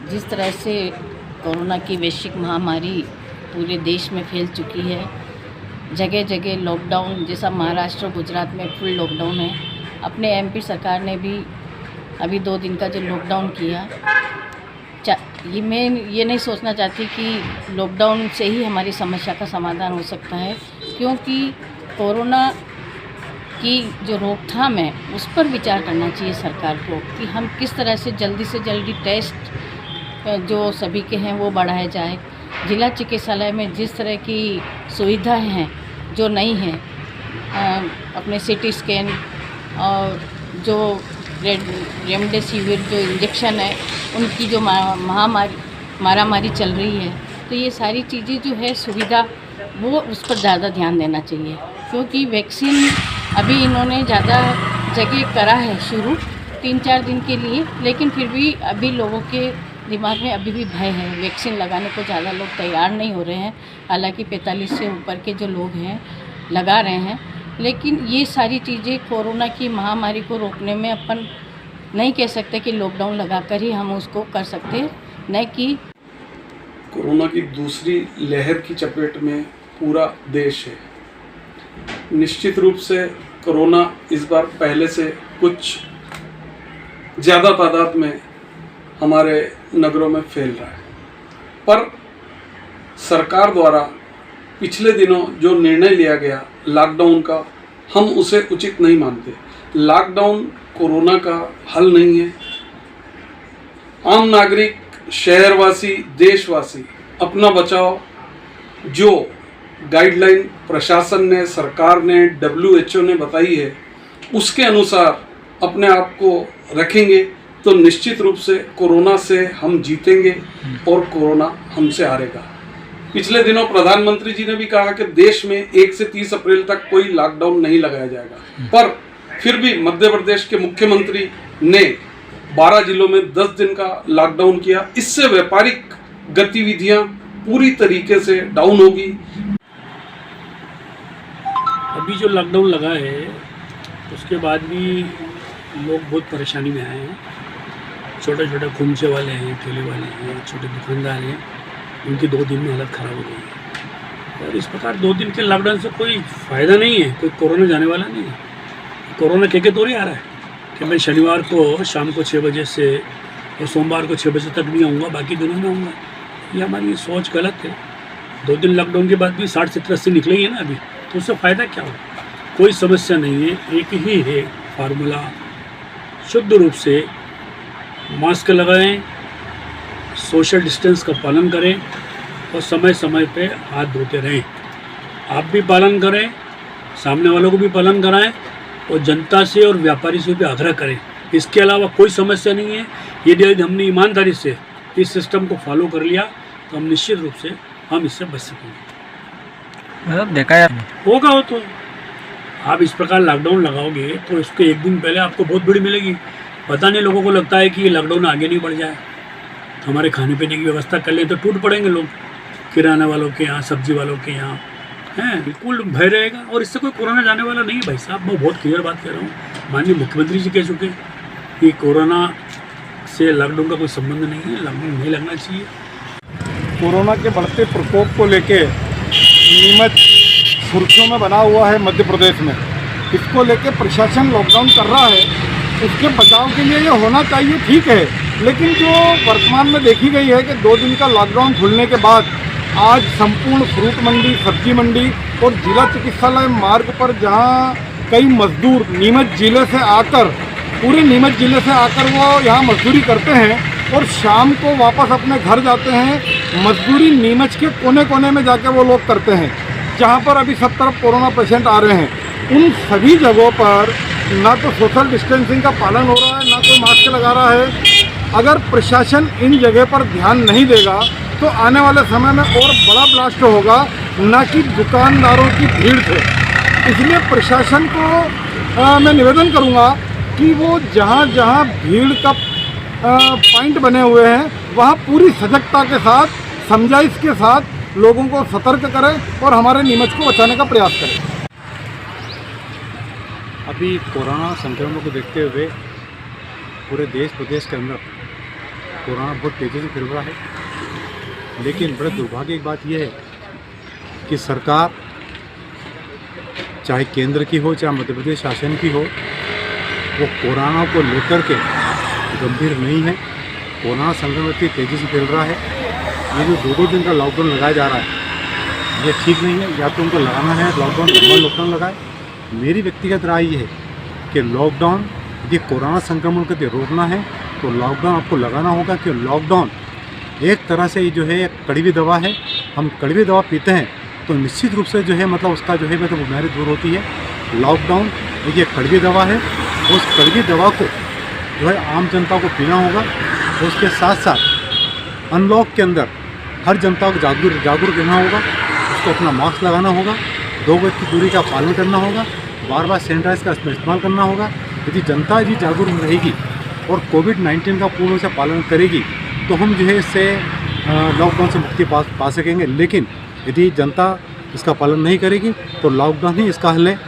जिस तरह से कोरोना की वैश्विक महामारी पूरे देश में फैल चुकी है, जगह जगह लॉकडाउन, जैसा महाराष्ट्र गुजरात में फुल लॉकडाउन है। अपने एमपी सरकार ने भी अभी 2 दिन का जो लॉकडाउन किया, मैं ये नहीं सोचना चाहती कि लॉकडाउन से ही हमारी समस्या का समाधान हो सकता है, क्योंकि कोरोना की जो रोकथाम है उस पर विचार करना चाहिए सरकार को कि हम किस तरह से जल्दी टेस्ट जो सभी के हैं वो बढ़ाया जाए। जिला चिकित्सालय में जिस तरह की सुविधाएं हैं जो नहीं हैं, अपने सीटी स्कैन और जो रेमडेसिविर जो इंजेक्शन है उनकी जो मारामारी चल रही है, तो ये सारी चीज़ें जो है सुविधा वो उस पर ज़्यादा ध्यान देना चाहिए, क्योंकि वैक्सीन अभी इन्होंने ज़्यादा जगह करा है शुरू 3-4 दिन के लिए, लेकिन फिर भी अभी लोगों के दिमाग में अभी भी भय है। वैक्सीन लगाने को ज़्यादा लोग तैयार नहीं हो रहे हैं। हालांकि 45 से ऊपर के जो लोग हैं लगा रहे हैं, लेकिन ये सारी चीज़ें कोरोना की महामारी को रोकने में अपन नहीं कह सकते कि लॉकडाउन लगाकर ही हम उसको कर सकते, न कि कोरोना की दूसरी लहर की चपेट में पूरा देश है। निश्चित रूप से कोरोना इस बार पहले से कुछ ज़्यादा तादाद में हमारे नगरों में फैल रहा है, पर सरकार द्वारा पिछले दिनों जो निर्णय लिया गया लॉकडाउन का, हम उसे उचित नहीं मानते। लॉकडाउन कोरोना का हल नहीं है। आम नागरिक, शहरवासी, देशवासी अपना बचाव जो गाइडलाइन प्रशासन ने, सरकार ने, WHO ने बताई है उसके अनुसार अपने आप को रखेंगे तो निश्चित रूप से कोरोना से हम जीतेंगे और कोरोना हमसे हारेगा। पिछले दिनों प्रधानमंत्री जी ने भी कहा कि देश में 1 से 30 अप्रैल तक कोई लॉकडाउन नहीं लगाया जाएगा, पर फिर भी मध्य प्रदेश के मुख्यमंत्री ने 12 जिलों में 10 दिन का लॉकडाउन किया। इससे व्यापारिक गतिविधियां पूरी तरीके से डाउन होगी। अभी जो लॉकडाउन लगा है उसके बाद भी लोग बहुत परेशानी में आए हैं। छोटे छोटे खुमचे वाले हैं, ठेले वाले हैं, छोटे दुकानदार हैं, उनकी 2 दिन में हालत ख़राब हो गई है। और इस प्रकार 2 दिन के लॉकडाउन से कोई फ़ायदा नहीं है, कोई कोरोना जाने वाला नहीं है। कोरोना के तो ही आ रहा है कि मैं शनिवार को शाम को 6 बजे से और सोमवार को 6 बजे तक नहीं आऊँगा, बाकी दिनों में आऊँगा। ये हमारी सोच गलत है। 2 दिन लॉकडाउन के बाद भी 60-70 निकले ही है ना अभी, तो उससे फ़ायदा क्या हो? कोई समस्या नहीं है, एक ही है फार्मूला। शुद्ध रूप से मास्क लगाएं, सोशल डिस्टेंस का पालन करें और समय समय पे हाथ धोते रहें। आप भी पालन करें, सामने वालों को भी पालन कराएं और जनता से और व्यापारी से भी आग्रह करें। इसके अलावा कोई समस्या नहीं है। यदि हमने ईमानदारी से इस सिस्टम को फॉलो कर लिया तो हम निश्चित रूप से हम इससे बच सकेंगे। मतलब देखा है होगा हो तो आप इस प्रकार लॉकडाउन लगाओगे तो इसके 1 दिन पहले आपको बहुत भीड़ मिलेगी। पता नहीं, लोगों को लगता है कि ये लॉकडाउन आगे नहीं बढ़ जाए, हमारे खाने पीने की व्यवस्था कर लें तो टूट पड़ेंगे लोग, किराना वालों के यहाँ, सब्जी वालों के यहाँ हैं। बिल्कुल भय रहेगा और इससे कोई कोरोना जाने वाला नहीं है भाई साहब। मैं बहुत क्लियर बात कह रहा हूँ। माननीय मुख्यमंत्री जी कह चुके कि कोरोना से लॉकडाउन का कोई संबंध नहीं है, लॉकडाउन नहीं लगना चाहिए। कोरोना के बढ़ते प्रकोप को लेके नीमच सुर्खियों में बना हुआ है मध्य प्रदेश में। इसको लेके प्रशासन लॉकडाउन कर रहा है, उसके बचाव के लिए ये होना चाहिए, ठीक है। लेकिन जो वर्तमान में देखी गई है कि 2 दिन का लॉकडाउन खुलने के बाद आज संपूर्ण फ्रूट मंडी, सब्जी मंडी और जिला चिकित्सालय मार्ग पर जहां कई मजदूर नीमच जिले से आकर, पूरे नीमच जिले से आकर वो यहाँ मजदूरी करते हैं और शाम को वापस अपने घर जाते हैं। मजदूरी नीमच के कोने कोने में जाके वो लोग करते हैं, जहाँ पर अभी सब तरफ कोरोना पेशेंट आ रहे हैं। उन सभी जगहों पर ना तो सोशल डिस्टेंसिंग का पालन हो रहा है, ना कोई मास्क लगा रहा है। अगर प्रशासन इन जगह पर ध्यान नहीं देगा तो आने वाले समय में और बड़ा ब्लास्ट होगा, ना कि दुकानदारों की भीड़ से। इसलिए प्रशासन को मैं निवेदन करूंगा कि वो जहां जहां भीड़ का पॉइंट बने हुए हैं वहां पूरी सजगता के साथ, समझाइश के साथ लोगों को सतर्क करें और हमारे नीमच को बचाने का प्रयास करें। अभी कोरोना संक्रमण को देखते हुए पूरे देश प्रदेश के अंदर कोरोना बहुत तेज़ी से फैल रहा है। लेकिन बड़े दुर्भाग्य की बात यह है कि सरकार, चाहे केंद्र की हो चाहे मध्य प्रदेश शासन की हो, वो कोरोना को लेकर के गंभीर नहीं है। कोरोना संक्रमण इतनी तेज़ी से फैल रहा है, ये जो 2-2 दिन का लॉकडाउन लगाया जा रहा है ये ठीक नहीं है। या तो उनको लगाना है लॉकडाउन, लंबा लॉकडाउन लगाए। मेरी व्यक्तिगत राय ये है कि लॉकडाउन यदि कोरोना संक्रमण को यदि रोकना है तो लॉकडाउन आपको लगाना होगा, कि लॉकडाउन एक तरह से जो है कड़वी दवा है। हम कड़वी दवा पीते हैं तो निश्चित रूप से जो है मतलब उसका जो है मतलब बीमारी दूर होती है। लॉकडाउन ये कड़वी दवा है, उस कड़वी दवा को जो है आम जनता को पीना होगा। उसके साथ साथ अनलॉक के अंदर हर जनता को जागरूक रहना होगा, उसको अपना मास्क लगाना होगा, 2 गज की दूरी का पालन करना होगा, बार-बार सैनिटाइज का इस्तेमाल करना होगा। यदि जनता यदि जागरूक रहेगी और कोविड-19 का पूर्ण से पालन करेगी तो हम जो है इससे लॉकडाउन से मुक्ति पा सकेंगे। लेकिन यदि जनता इसका पालन नहीं करेगी तो लॉकडाउन ही इसका हल है।